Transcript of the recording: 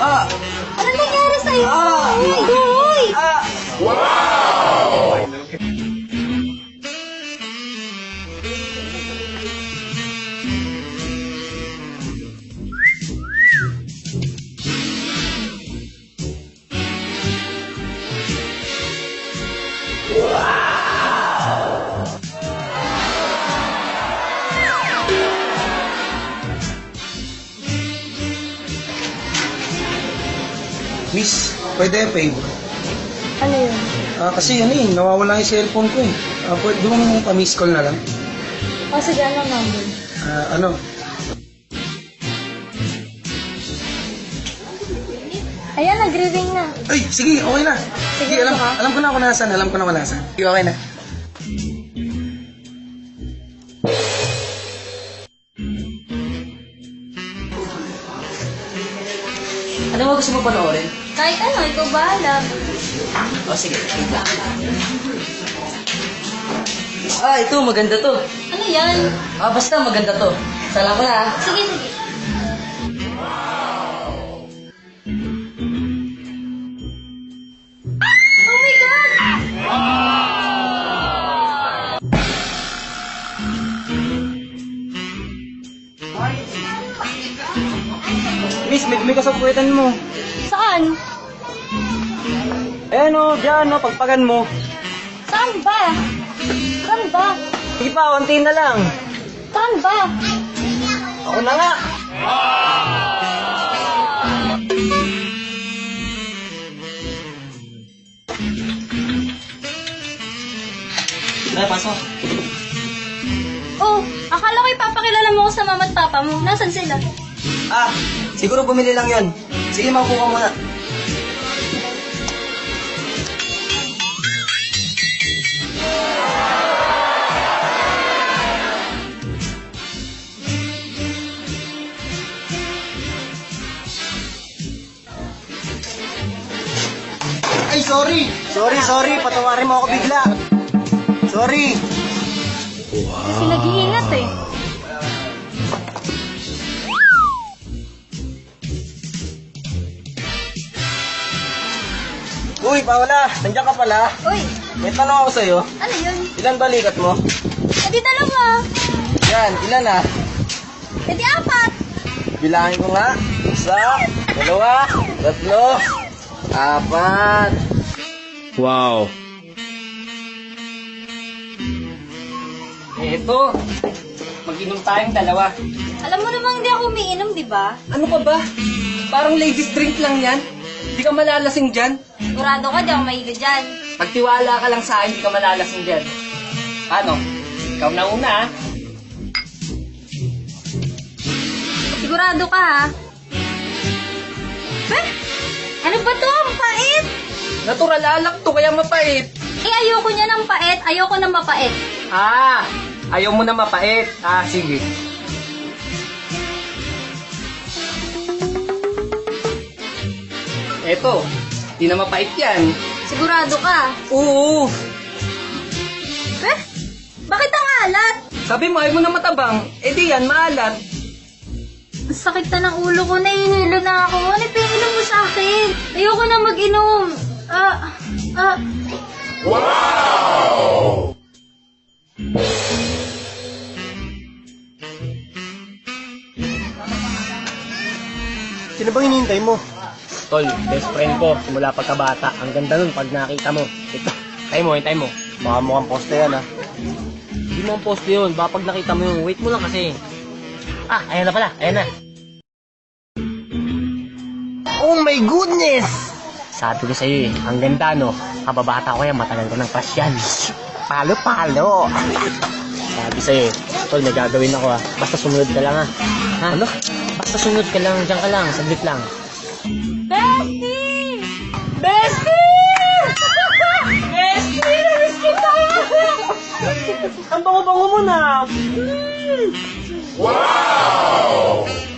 Ano nangyari sa'yo? Uy! Wow! Miss, pwede favor. Ano yun? Kasi nawawala yung cellphone ko eh. Pwede mo pa-miss call na lang. O sige, anong number? Ano? Ayan, nagre-ring na. Ay, sige, okay na. Sige, alam, ito ka? alam ko na kung nasan, Sige, okay na. Ano mo gusto mo panoorin? Kahit ano, ikaw bahala. O sige, wait lang. Ito, maganda to. Ano yan? Basta maganda to. Salam ko na Sige, sige. Oh my God! Miss, may kasapuetan mo. Saan? Diyan, pagpagan mo. Saan ba? Saan ba? Sige pa, konti na lang. Saan ba? Ako na nga. Ay, pasok. Oh, akala ko ipapakilala mo ako sa mama at papa mo. Nasaan sila? Siguro bumili lang yon. Sige, makuha ka muna. Ay, sorry! Sorry. Patawarin mo ako bigla. Sorry. Kasi nag-iingat eh. Uy, Paula, nandiyan ka pala. Uy, May tanong ako sa'yo. ano yun? Ilan balikat mo? Edi dalawa. Yan, ilan ah? Edi apat. Bilangin ko nga. 1, 2, 3, 4. Wow! Ito. Mag-inom tayong dalawa. Alam mo namang hindi ako umiinom, di ba? Ano ka ba? Parang ladies drink lang yan. Hindi ka malalasing dyan. Sigurado ka, di ako mahiga dyan. Pagtiwala ka lang sa akin, hindi ka malalasing dyan. Ano? Ikaw na una, ha? Sigurado ka, ha? Ano ba to? Ang pait! Natural alak to, kaya mapait. Ayoko niya ng pait. Ayoko ng mapait. Ayaw mo na mapait. Sige. Eto, di na mapait yan. Sigurado ka. Oo. Bakit ang alat? Sabi mo, ayaw mo na matabang. Di yan, maalat. Ang sakit na ng ulo ko. Nahihilo na ako. Ano pinginom mo sa akin? Ayoko na mag-inom. Wow! Sino bang hinihintay mo? Tol, best friend ko, simula pagkabata. Ang ganda nun pag nakita mo. Ito, hintay mo. Baka mukhang poste yan ah. Hindi mo ang post yun. Baka pag nakita mo yun, wait mo lang kasi. Ayan na pala. Ayan na. Oh my goodness! Sabi ko sa'yo ang ganda no. Kababata ko yan, matagal ko ng crush yan. Palo-palo! Sabi sa'yo tol, may gagawin ako Basta sumunod ka lang Ano? Basta sumunod ka lang, diyan ka lang, saglit lang. Bestie! Bestie! Bestie! Namiss kita! Ang bango-bango mo na! Wow!